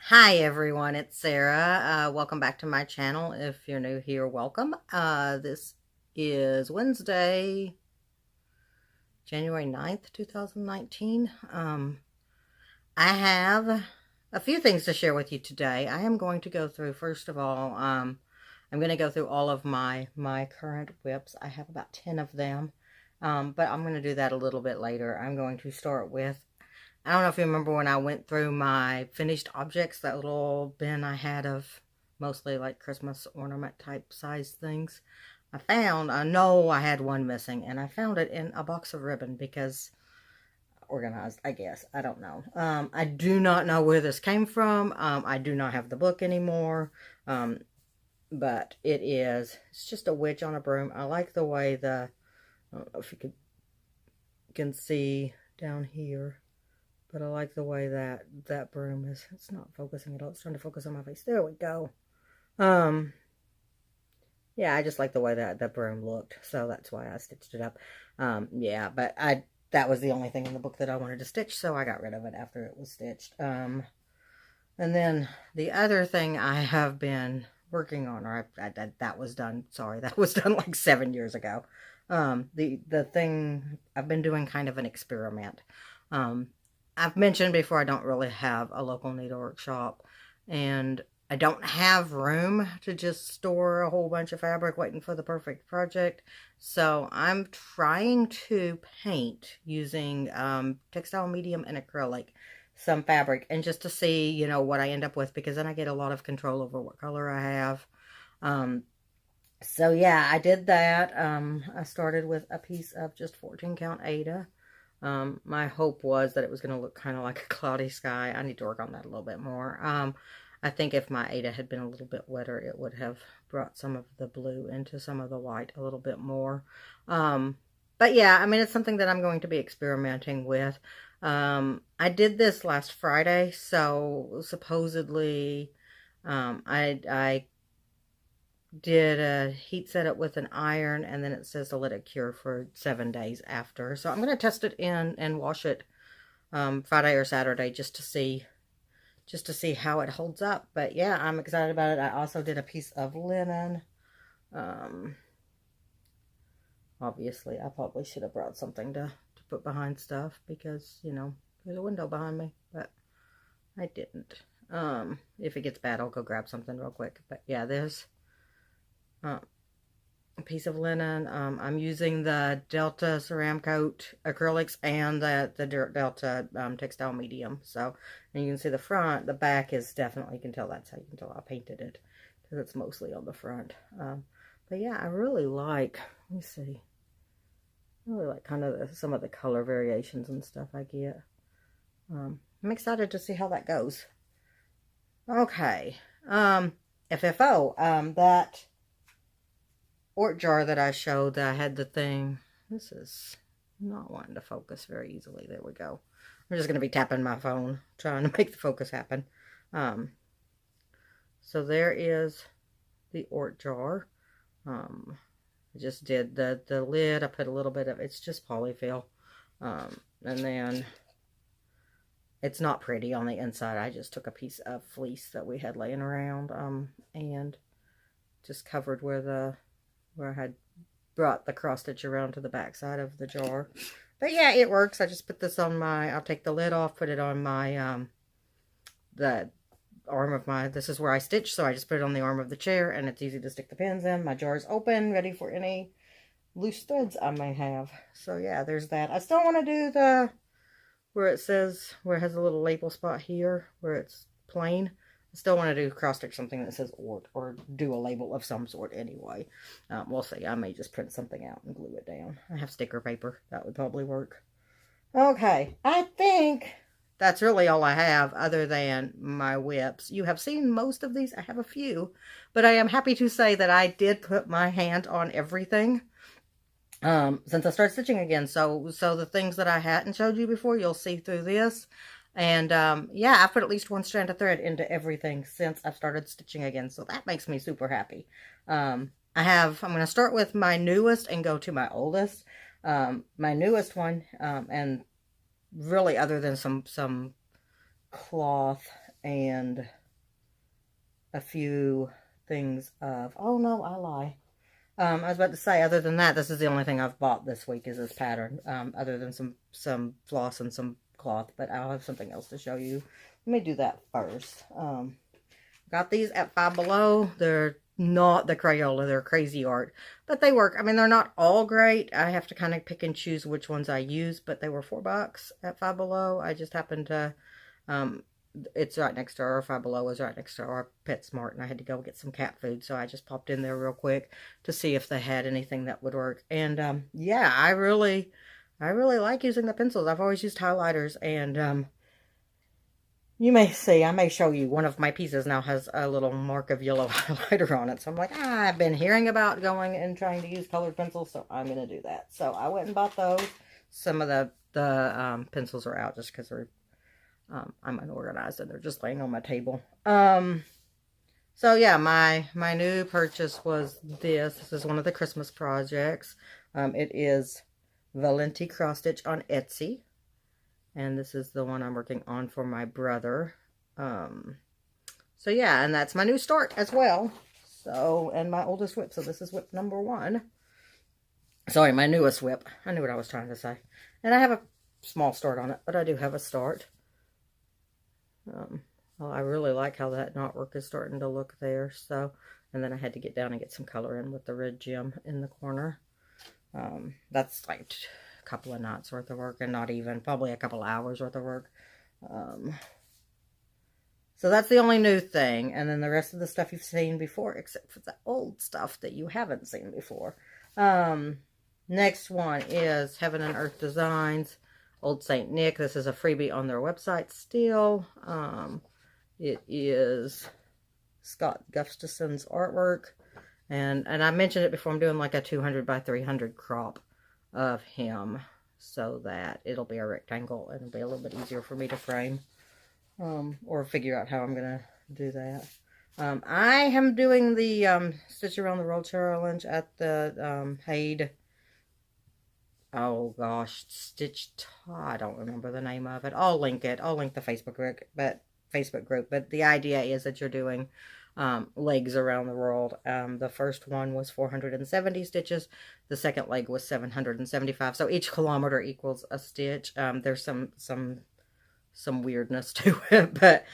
Hi everyone, it's Sarah. Welcome back to my channel. If you're new here, welcome. This is Wednesday, January 9th, 2019. I have a few things to share with you today. I am going to go through, first of all, I'm going to go through all of my current WIPs. I have about 10 of them, but I'm going to do that a little bit later. I'm going to start with, I don't know if you remember when I went through my finished objects, that little bin I had of mostly like Christmas ornament type size things. I know I had one missing, and I found it in a box of ribbon because organized, I guess. I don't know. I do not know where this came from. I do not have the book anymore. But it's just a witch on a broom. I like the way I don't know if you can see down here. But I like the way that broom is. It's not focusing at all. It's trying to focus on my face. There we go. Yeah, I just like the way that broom looked. So that's why I stitched it up. Yeah, but that was the only thing in the book that I wanted to stitch. So I got rid of it after it was stitched. And then the other thing I have been working on, or that was done. Sorry, that was done like 7 years ago. The thing, I've been doing kind of an experiment. I've mentioned before I don't really have a local needlework shop, and I don't have room to just store a whole bunch of fabric waiting for the perfect project. So I'm trying to paint using textile medium and acrylic some fabric, and just to see, you know, what I end up with, because then I get a lot of control over what color I have. So yeah, I did that. I started with a piece of just 14 count Aida. My hope was that it was going to look kind of like a cloudy sky. I need to work on that a little bit more. I think if my Aida had been a little bit wetter, it would have brought some of the blue into some of the white a little bit more. But yeah, I mean, it's something that I'm going to be experimenting with. I did this last Friday, so supposedly, I did a heat setup with an iron, and then it says to let it cure for 7 days after. So I'm going to test it in and wash it Friday or Saturday just to see how it holds up. But yeah, I'm excited about it. I also did a piece of linen. Obviously, I probably should have brought something to put behind stuff, because, you know, there's a window behind me, but I didn't. If it gets bad, I'll go grab something real quick. But yeah, there's a piece of linen. I'm using the Delta Ceramcoat acrylics and the Delta textile medium. So, and you can see the front. The back is definitely, you can tell, that's how you can tell I painted it, because it's mostly on the front. But yeah, I really like, let me see, I really like kind of some of the color variations and stuff I get. I'm excited to see how that goes. Okay, FFO, that Ort jar that I showed, that I had the thing. This is not wanting to focus very easily. There we go. I'm just going to be tapping my phone, trying to make the focus happen. So there is the Ort jar. I just did the lid. I put a little bit of, it's just polyfill. And then it's not pretty on the inside. I just took a piece of fleece that we had laying around, and just covered where I had brought the cross stitch around to the back side of the jar. But yeah, it works. I just put this on I'll take the lid off, put it on my, the arm of this is where I stitch, so I just put it on the arm of the chair, and it's easy to stick the pins in. My jar is open, ready for any loose threads I may have. So yeah, there's that. I still want to do where it has a little label spot here, where it's plain. I still want to do cross stitch something that says Ort, or do a label of some sort anyway. We'll see. I may just print something out and glue it down. I have sticker paper. That would probably work. Okay, I think that's really all I have other than my WIPs. You have seen most of these. I have a few, but I am happy to say that I did put my hand on everything since I started stitching again. So the things that I hadn't showed you before, you'll see through this. And yeah, I've put at least one strand of thread into everything since I've started stitching again. So that makes me super happy. I'm going to start with my newest and go to my oldest. My newest one, and really other than some cloth and a few things of, oh no, I lie. I was about to say, other than that, this is the only thing I've bought this week is this pattern, other than some floss and some cloth, but I'll have something else to show you. Let me do that first. Got these at Five Below. They're not the Crayola, they're crazy art, but they work. I mean, they're not all great. I have to kind of pick and choose which ones I use, but they were $4 at Five Below. I just happened to, it's right next to our Five Below was right next to our PetSmart, and I had to go get some cat food, so I just popped in there real quick to see if they had anything that would work. And yeah, I really like using the pencils. I've always used highlighters, and you may see, I may show you, one of my pieces now has a little mark of yellow highlighter on it. So I'm like, I've been hearing about going and trying to use colored pencils, so I'm going to do that. So I went and bought those. Some of the pencils are out just because they're, I'm unorganized and they're just laying on my table. So yeah, my new purchase was this. This is one of the Christmas projects. It is ValentiCrossStitch on Etsy. And this is the one I'm working on for my brother. So yeah, and that's my new start as well. So, and my oldest WIP. So this is WIP number 1. Sorry, my newest WIP. I knew what I was trying to say. And I have a small start on it, but I do have a start. Well, I really like how that knotwork is starting to look there. So, and then I had to get down and get some color in with the red gem in the corner. That's like couple of knots worth of work, and not even, probably a couple hours worth of work. So that's the only new thing, and then the rest of the stuff you've seen before, except for the old stuff that you haven't seen before. Next one is Heaven and Earth Designs, Old Saint Nick. This is a freebie on their website still. It is Scott Gustafson's artwork, and I mentioned it before, I'm doing like a 200 by 300 crop of him, so that it'll be a rectangle and it'll be a little bit easier for me to frame, or figure out how I'm gonna do that. I am doing the Stitch Around the World challenge at the aida, oh gosh, I don't remember the name of it. I'll link it. I'll link the Facebook group, but the idea is that you're doing legs around the world. The first one was 470 stitches. The second leg was 775. So each kilometer equals a stitch. There's some weirdness to it, but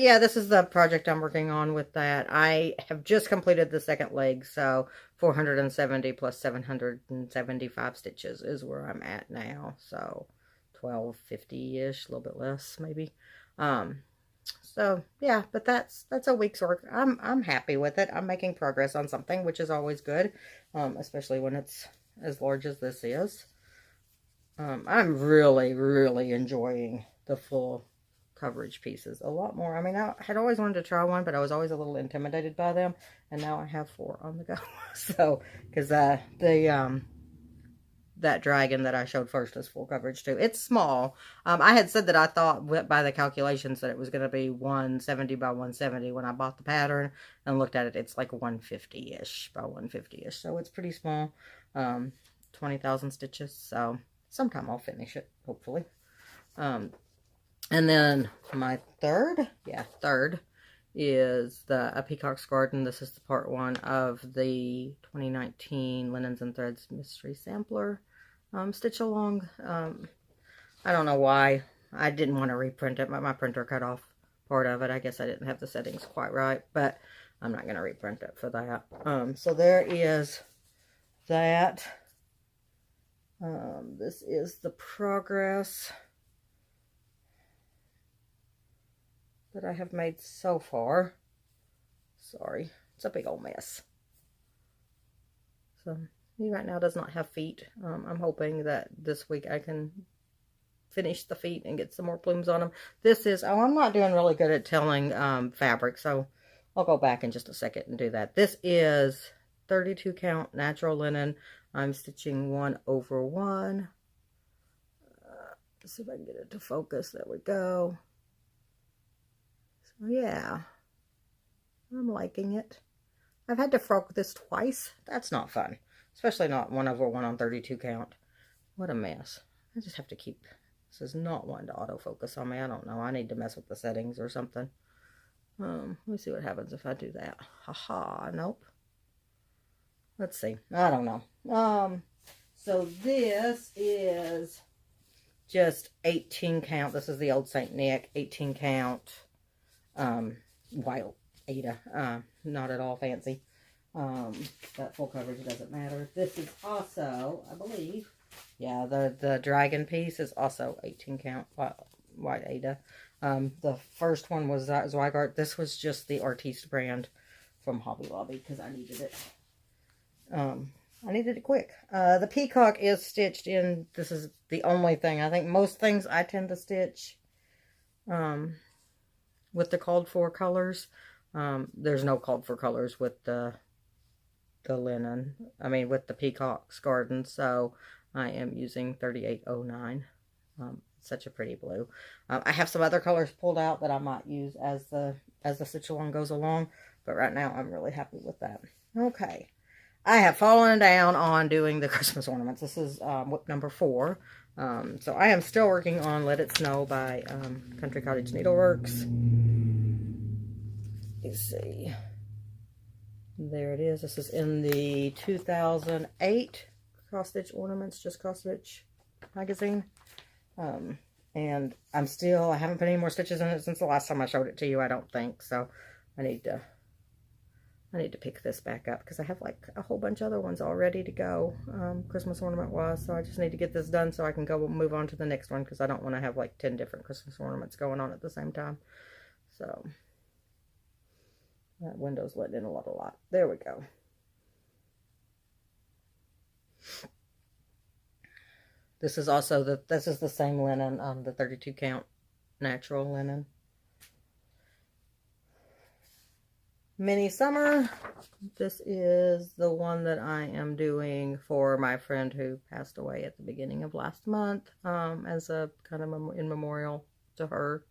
yeah, this is the project I'm working on with that. I have just completed the second leg, so 470 plus 775 stitches is where I'm at now. So 1250-ish, a little bit less maybe. So yeah, but that's a week's work. I'm happy with it. I'm making progress on something, which is always good, especially when it's as large as this is. I'm really enjoying the full coverage pieces a lot more. I mean, I had always wanted to try one, but I was always a little intimidated by them, and now I have 4 on the go. So, because that dragon that I showed first is full coverage too. It's small. I had said that I thought by the calculations that it was going to be 170 by 170 when I bought the pattern, and looked at it. It's like 150-ish by 150-ish. So it's pretty small. 20,000 stitches. So sometime I'll finish it, hopefully. And then my third is a Peacock's Garden. This is the part 1 of the 2019 Linens and Threads Mystery Sampler stitch along. I don't know why I didn't want to reprint it, but my printer cut off part of it. I guess I didn't have the settings quite right, but I'm not going to reprint it for that. So there is that. This is the progress that I have made so far. Sorry, it's a big old mess. So he right now does not have feet. I'm hoping that this week I can finish the feet and get some more plumes on them. This is, I'm not doing really good at telling fabric, so I'll go back in just a second and do that. This is 32 count natural linen. I'm stitching 1/1. Let's see if I can get it to focus. There we go. So yeah, I'm liking it. I've had to frock this twice. That's not fun. Especially not 1/1 on 32 count. What a mess. I just have to keep This is not wanting to autofocus on me. I don't know. I need to mess with the settings or something. Let me see what happens if I do that. Haha, nope. Let's see. I don't know. So this is just 18 count. This is the old St. Nick 18 count white Aida. Not at all fancy. That full coverage doesn't matter. This is also, I believe, yeah, the dragon piece is also 18 count white Aida. The first one was Zweigart. This was just the Artecy brand from Hobby Lobby because I needed it. I needed it quick. The Peacock is stitched in. This is the only thing. I think most things I tend to stitch with the called for colors. There's no called for colors with the linen. I mean, with the Peacock's Garden. So I am using 3809. Such a pretty blue. I have some other colors pulled out that I might use as the stitch along goes along. But right now I'm really happy with that. Okay. I have fallen down on doing the Christmas ornaments. This is WIP number 4. So I am still working on Let It Snow by Country Cottage Needleworks. Let's see. There it is. This is in the 2008 Cross-Stitch Ornaments, Just Cross-Stitch magazine. And I haven't put any more stitches in it since the last time I showed it to you, I don't think. So I need to pick this back up because I have like a whole bunch of other ones all ready to go, Christmas ornament wise. So I just need to get this done so I can go move on to the next one because I don't want to have like 10 different Christmas ornaments going on at the same time. So that window's letting in a lot. There we go. This is also this is the same linen, the 32 count natural linen. Mini Summer. This is the one that I am doing for my friend who passed away at the beginning of last month, as a kind of in memorial to her.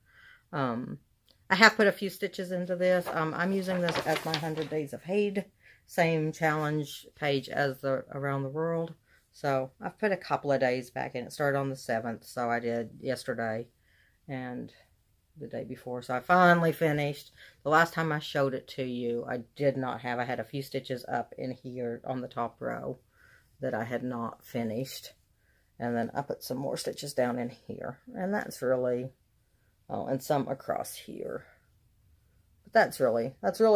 I have put a few stitches into this. I'm using this as my 100 Days of Hade, same challenge page as the Around the World. So I've put a couple of days back in. It started on the 7th, so I did yesterday and the day before. So I finally finished. The last time I showed it to you, I had a few stitches up in here on the top row that I had not finished. And then I put some more stitches down in here. And that's really, and some across here. But that's really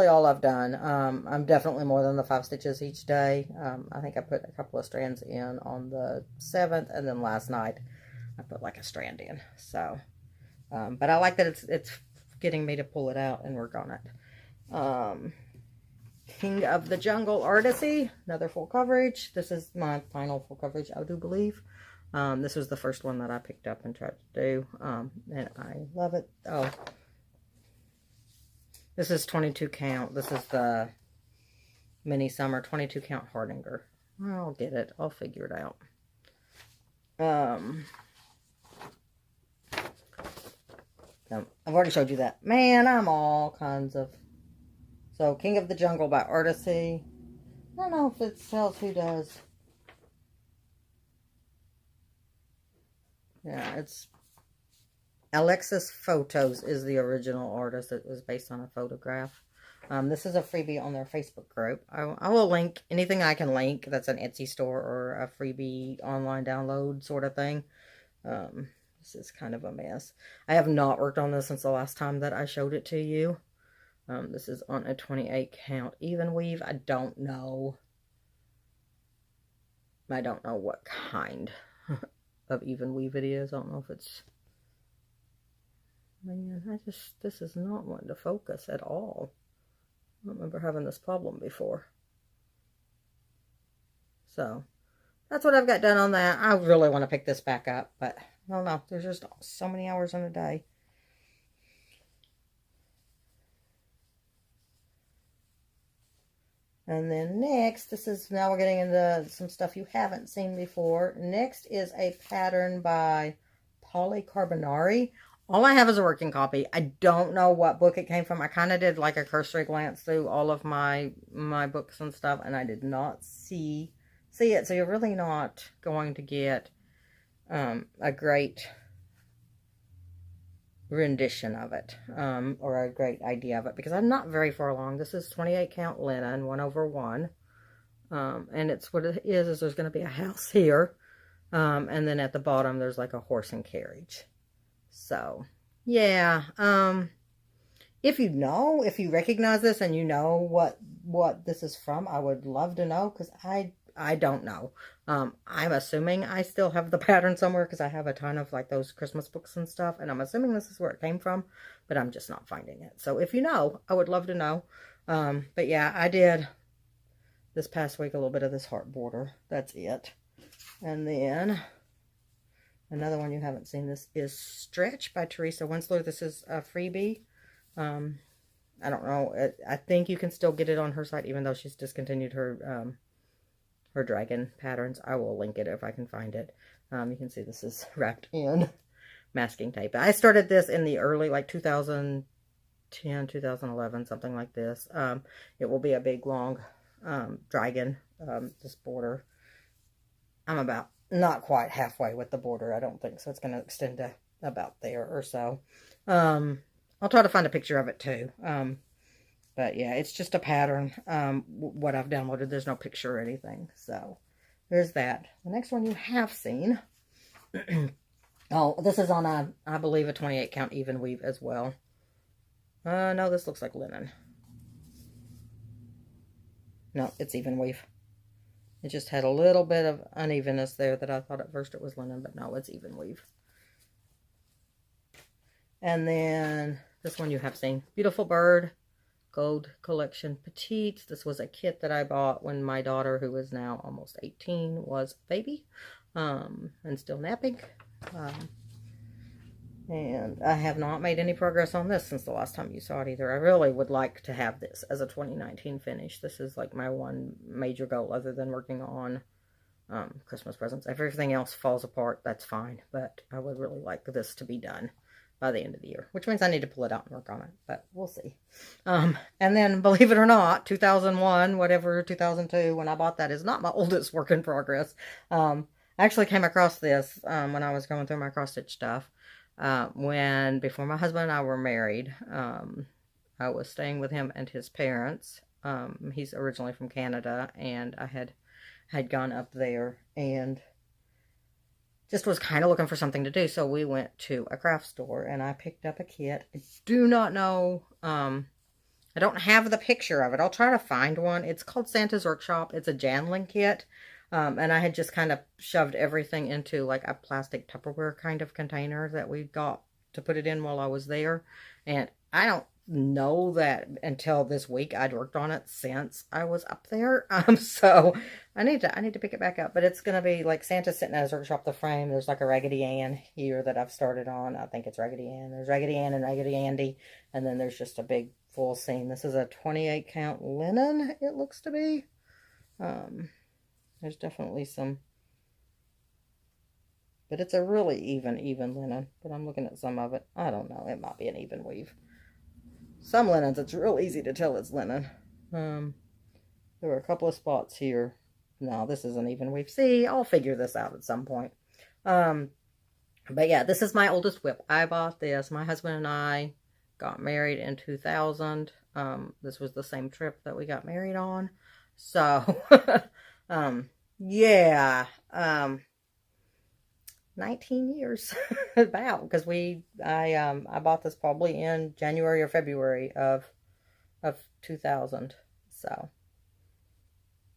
all I've done. I'm definitely more than the 5 stitches each day. I think I put a couple of strands in on the 7th, and then last night I put like a strand in. So, but I like that it's getting me to pull it out and work on it. King of the Jungle Artecy, another full coverage. This is my final full coverage, I do believe. This was the first one that I picked up and tried to do, and I love it. Oh, this is 22 count. This is the Mini Summer 22 count Hardinger. I'll get it. I'll figure it out. I've already showed you that. Man, I'm all kinds of... So, King of the Jungle by Artecy. I don't know if it tells who does. Yeah, it's... Alexis Photos is the original artist. It was based on a photograph. This is a freebie on their Facebook group. I will link anything I can link that's an Etsy store or a freebie online download sort of thing. This is kind of a mess. I have not worked on this since the last time that I showed it to you. This is on a 28 count even weave. I don't know what kind of even weave it is. I don't know if it's... Man, this is not wanting to focus at all. I don't remember having this problem before. So, that's what I've got done on that. I really want to pick this back up, but I don't know. There's just so many hours in a day. And then next, now we're getting into some stuff you haven't seen before. Next is a pattern by Polly Carbonari. All I have is a working copy. I don't know what book it came from. I kind of did like a cursory glance through all of my books and stuff, and I did not see it. So you're really not going to get a great rendition of it, or a great idea of it, because I'm not very far along. This is 28 count linen, 1/1. And it's what it is there's going to be a house here. And then at the bottom, there's like a horse and carriage. So, yeah. If you recognize this and you know what this is from, I would love to know, because I don't know. I'm assuming I still have the pattern somewhere, because I have a ton of like those Christmas books and stuff, and I'm assuming this is where it came from, but I'm just not finding it. So if you know, I would love to know. But yeah, I did this past week a little bit of this heart border. That's it. And then another one you haven't seen, this is Stretch by Teresa Wentzler. This is a freebie. I don't know. I think you can still get it on her site, even though she's discontinued her dragon patterns. I will link it if I can find it. You can see this is wrapped in masking tape. I started this in the early, like 2010, 2011, something like this. It will be a big, long dragon, this border. I'm about not quite halfway with the border, I don't think, so it's going to extend to about there or so. I'll try to find a picture of it too. But yeah, it's just a pattern. What I've downloaded, there's no picture or anything. So there's that. The next one you have seen. Oh, this is on I believe a 28 count even weave as well. No, this looks like linen. No, it's even weave. It just had a little bit of unevenness there that I thought at first it was linen, but no, it's even weave. And then this one you have seen. Beautiful Bird, Gold Collection Petite. This was a kit that I bought when my daughter, who is now almost 18, was a baby, and still napping. And I have not made any progress on this since the last time you saw it either. I really would like to have this as a 2019 finish. This is like my one major goal, other than working on Christmas presents. If everything else falls apart, that's fine. But I would really like this to be done by the end of the year, which means I need to pull it out and work on it, but we'll see. And then, believe it or not, 2001, whatever, 2002, when I bought that, is not my oldest work in progress. I actually came across this when I was going through my cross-stitch stuff. Before my husband and I were married, I was staying with him and his parents. He's originally from Canada, and I had gone up there and just was kind of looking for something to do. So we went to a craft store and I picked up a kit. I do not know, I don't have the picture of it. I'll try to find one. It's called Santa's Workshop. It's a Janlin kit. And I had just kind of shoved everything into like a plastic Tupperware kind of container that we got to put it in while I was there. And I don't know that until this week. I'd worked on it since I was up there. So I need to pick it back up. But it's going to be like Santa sitting at his workshop, the frame. There's like a Raggedy Ann here that I've started on. I think it's Raggedy Ann. There's Raggedy Ann and Raggedy Andy. And then there's just a big full seam. This is a 28 count linen, it looks to be. There's definitely some, but it's a really even linen. But I'm looking at some of it. I don't know. It might be an even weave. Some linens, it's real easy to tell it's linen. There were a couple of spots here. No, this isn't even weave. See, I'll figure this out at some point. But yeah, this is my oldest WIP. I bought this. My husband and I got married in 2000. This was the same trip that we got married on. So, yeah, 19 years about, because I bought this probably in January or February of 2000. So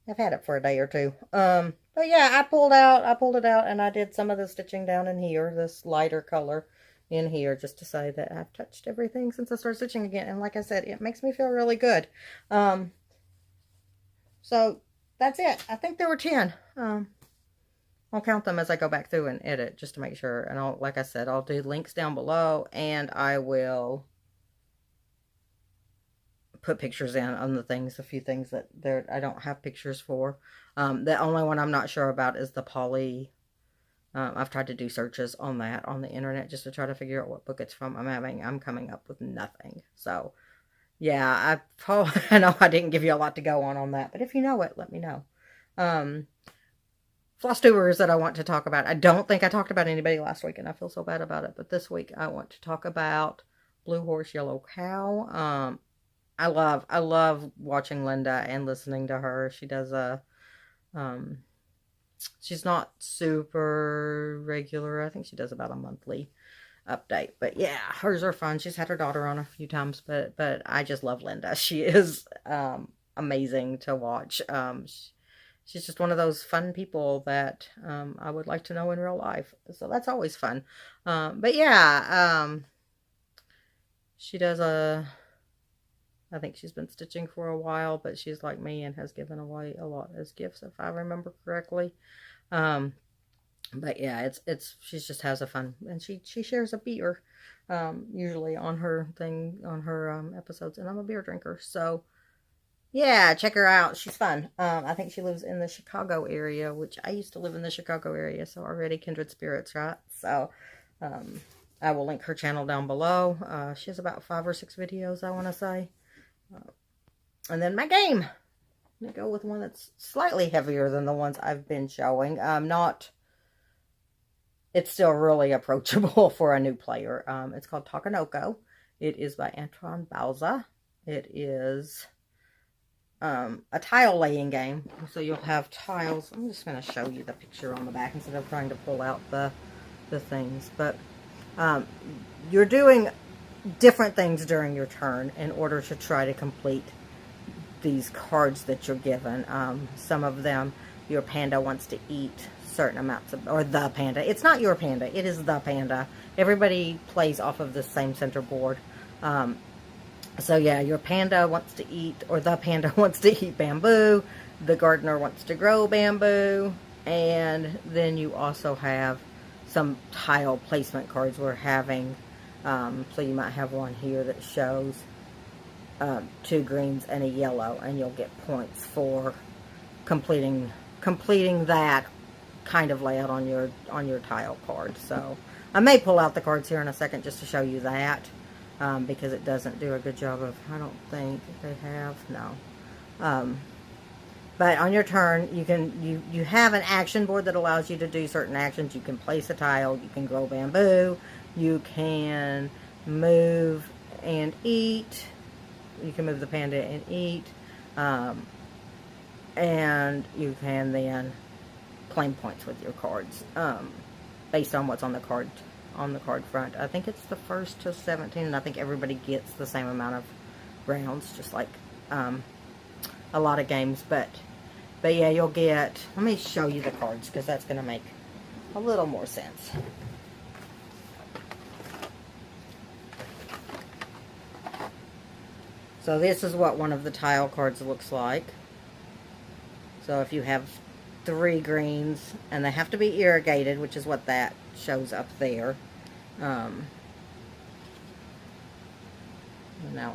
I've had it for a day or two. But yeah, I pulled it out and I did some of the stitching down in here, this lighter color in here, just to say that I've touched everything since I started stitching again. And like I said, it makes me feel really good. So that's it. I think there were 10. I'll count them as I go back through and edit just to make sure. And like I said, I'll do links down below, and I will put pictures in on the things, a few things that I don't have pictures for. The only one I'm not sure about is the poly. I've tried to do searches on that on the internet just to try to figure out what book it's from. I'm coming up with nothing. So yeah, I know I didn't give you a lot to go on that, but if you know it, let me know. FlossTubers that I want to talk about. I don't think I talked about anybody last week, and I feel so bad about it. But this week I want to talk about Blue Horse Yellow Cow. I love watching Linda and listening to her. She does she's not super regular. I think she does about a monthly update. But yeah, hers are fun. She's had her daughter on a few times, but I just love Linda. She is amazing to watch. She's just one of those fun people that I would like to know in real life. So that's always fun. But yeah, she does I think she's been stitching for a while, but she's like me and has given away a lot as gifts, if I remember correctly. But yeah, she just has a fun, and she shares a beer, usually on her thing, on her episodes, and I'm a beer drinker, so yeah, check her out. She's fun. I think she lives in the Chicago area, which I used to live in the Chicago area, so already kindred spirits, right? So, I will link her channel down below. She has about 5 or 6 videos, I want to say. And then my game. I'm going to go with one that's slightly heavier than the ones I've been showing. It's still really approachable for a new player. It's called Takenoko. It is by Antoine Bauza. It is a tile laying game. So you'll have tiles. I'm just going to show you the picture on the back instead of trying to pull out the things. But you're doing different things during your turn in order to try to complete these cards that you're given. Some of them, your panda wants to eat certain amounts of, or the panda. It's not your panda, it is the panda. Everybody plays off of the same center board. So yeah, your panda wants to eat, or the panda wants to eat bamboo. The gardener wants to grow bamboo. And then you also have some tile placement cards we're having. So you might have one here that shows 2 greens and a yellow, and you'll get points for completing that kind of layout on your tile card. So I may pull out the cards here in a second just to show you that, because it doesn't do a good job of, I don't think they have, no. But on your turn, you have an action board that allows you to do certain actions. You can place a tile, you can grow bamboo, you can move and eat, you can move the panda and eat, and you can then claim points with your cards, based on what's on the card front. I think it's the 1st to 17, and I think everybody gets the same amount of rounds, just like a lot of games. But yeah, you'll get, let me show you the cards, because that's going to make a little more sense. So this is what one of the tile cards looks like. So if you have 3 greens, and they have to be irrigated, which is what that shows up there. Now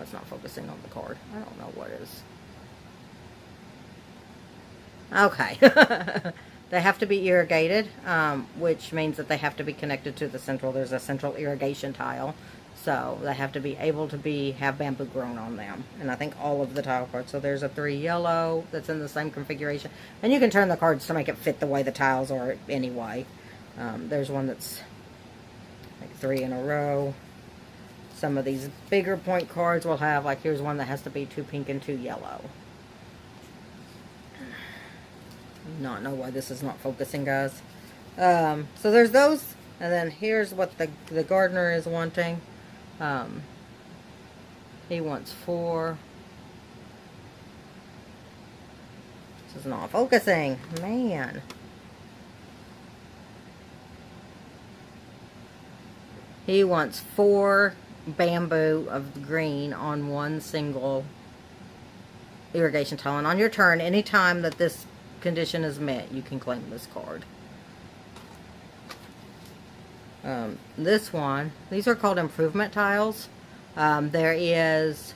it's not focusing on the card. I don't know what is. Okay. They have to be irrigated, which means that they have to be connected to the central. There's a central irrigation tile. So they have to be able to have bamboo grown on them. And I think all of the tile cards. So there's a 3 yellow that's in the same configuration. And you can turn the cards to make it fit the way the tiles are anyway. There's one that's like 3 in a row. Some of these bigger point cards will have, like, here's one that has to be 2 pink and 2 yellow. Not know why this is not focusing, guys. So there's those. And then here's what the gardener is wanting. He wants 4. This is not focusing, man. He wants 4 bamboo of green on one single irrigation tile. And on your turn, anytime that this condition is met, you can claim this card. This one, these are called improvement tiles. There is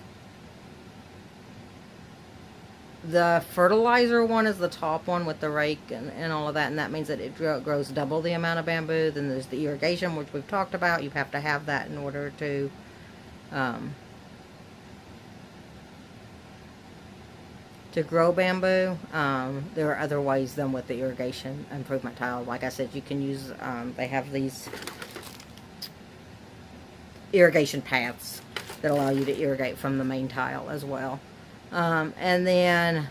the fertilizer one is the top one with the rake and all of that, and that means that it grows double the amount of bamboo. Then there's the irrigation, which we've talked about. You have to have that in order to to grow bamboo. There are other ways than with the irrigation improvement tile. Like I said, you can use, they have these irrigation paths that allow you to irrigate from the main tile as well. And then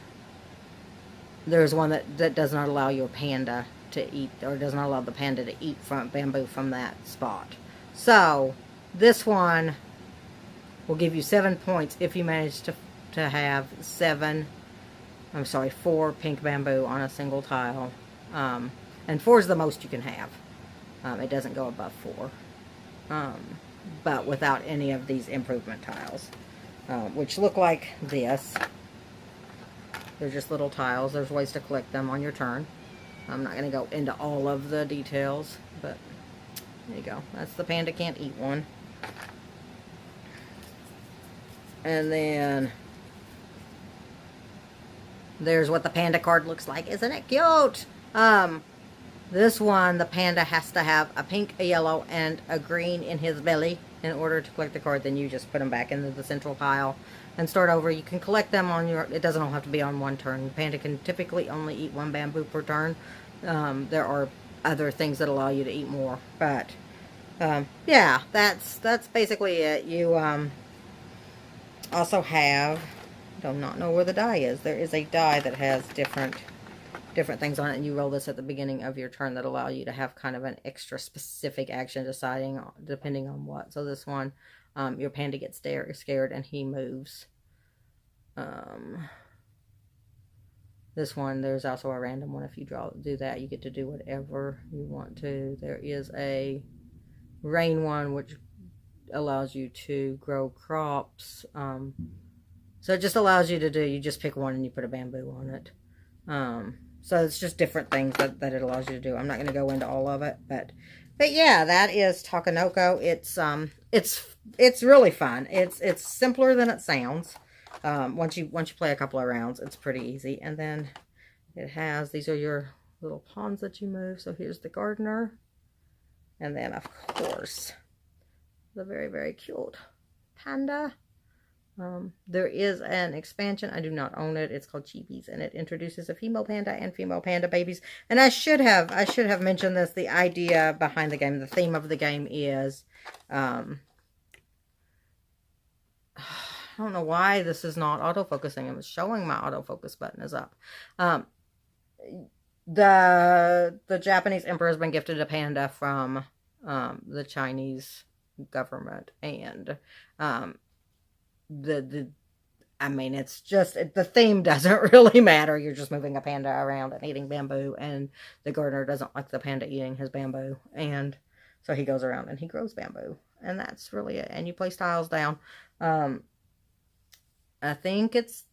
there's one that does not allow your panda to eat, or does not allow the panda to eat from bamboo from that spot. So this one will give you 7 points if you manage to have 4 pink bamboo on a single tile. And 4 is the most you can have. It doesn't go above 4. But without any of these improvement tiles, which look like this. They're just little tiles. There's ways to collect them on your turn. I'm not going to go into all of the details, but there you go. That's the panda can't eat one. And then there's what the panda card looks like. Isn't it cute? This one, the panda has to have a pink, a yellow, and a green in his belly in order to collect the card. Then you just put them back into the central pile and start over. You can collect them on your, it doesn't all have to be on one turn. The panda can typically only eat 1 bamboo per turn. There are other things that allow you to eat more, but yeah, that's basically it. You also have, do not know where the die is. There is a die that has different things on it, and you roll this at the beginning of your turn that allow you to have kind of an extra specific action depending on what. So this one, your panda gets scared and he moves. This one, there's also a random one. If you do that, you get to do whatever you want to. There is a rain one, which allows you to grow crops. So it just allows you to you just pick one and you put a bamboo on it. So it's just different things that it allows you to do. I'm not going to go into all of it, but yeah, that is Takenoko. It's really fun. It's simpler than it sounds. Once you play a couple of rounds, it's pretty easy. And then it has, these are your little pawns that you move. So here's the gardener, and then of course the very, very cute panda. There is an expansion. I do not own it. It's called Chibis, and it introduces a female panda and female panda babies. And I should have mentioned this. The idea behind the game, the theme of the game is, I don't know why this is not autofocusing. It was showing my autofocus button is up. The Japanese emperor has been gifted a panda from the Chinese government, and I mean, it's just, the theme doesn't really matter. You're just moving a panda around and eating bamboo, and the gardener doesn't like the panda eating his bamboo, and so he goes around and he grows bamboo, and that's really it. And you place tiles down. I think it's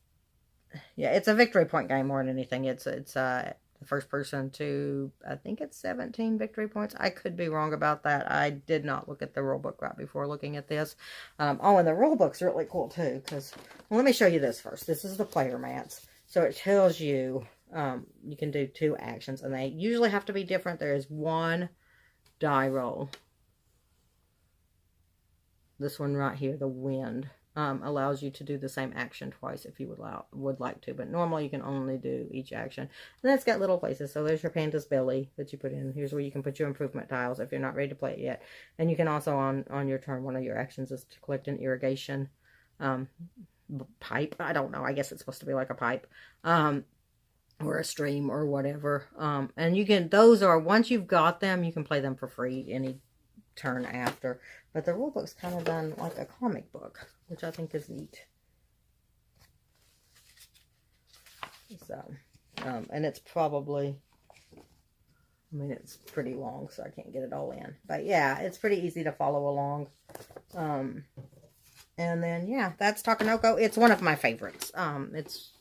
a victory point game more than anything. It's the first person to, I think it's 17 victory points. I could be wrong about that. I did not look at the rule book right before looking at this. Oh, and the rule book's really cool too, because, well, let me show you this first. This is the player mats. So it tells you, you can do 2 actions, and they usually have to be different. There is 1 die roll. This one right here, the wind, allows you to do the same action twice if you would like to, but normally you can only do each action. And that's got little places. So there's your panda's belly that you put in. Here's where you can put your improvement tiles if you're not ready to play it yet. And you can also, on your turn, one of your actions is to collect an irrigation pipe. I don't know. I guess it's supposed to be like a pipe, or a stream or whatever. And you can, those are, once you've got them, you can play them for free any turn after. But the rule book's kind of done like a comic book, which I think is neat. So, and it's probably, I mean, it's pretty long, so I can't get it all in. But yeah, it's pretty easy to follow along. And then, yeah, that's Takenoko. It's one of my favorites.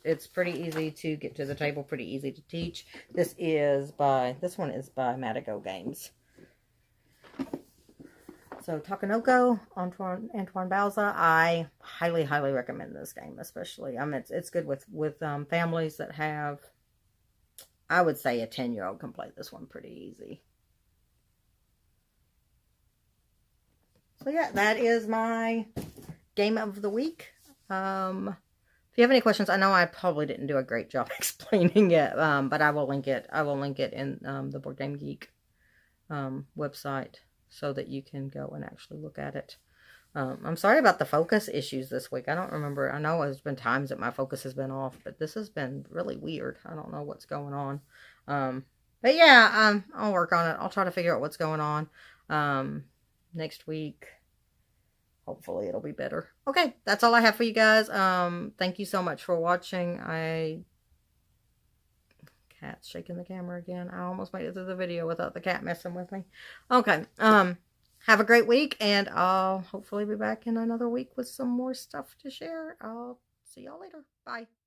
It's pretty easy to get to the table, pretty easy to teach. This one is by Madigo Games. So Takenoko, Antoine Bauza, I highly, highly recommend this game, especially. It's good with families that have, I would say a 10-year-old can play this one pretty easy. So yeah, that is my game of the week. Feel you have any questions, I know I probably didn't do a great job explaining it, but I will link it. I will link it in the Board Game Geek website so that you can go and actually look at it. I'm sorry about the focus issues this week. I don't remember. I know there's been times that my focus has been off, but this has been really weird. I don't know what's going on. But yeah, I'll work on it. I'll try to figure out what's going on. Next week, hopefully it'll be better. Okay, that's all I have for you guys. Thank you so much for watching. Cat's shaking the camera again. I almost made it through the video without the cat messing with me. Okay, have a great week, and I'll hopefully be back in another week with some more stuff to share. I'll see y'all later. Bye.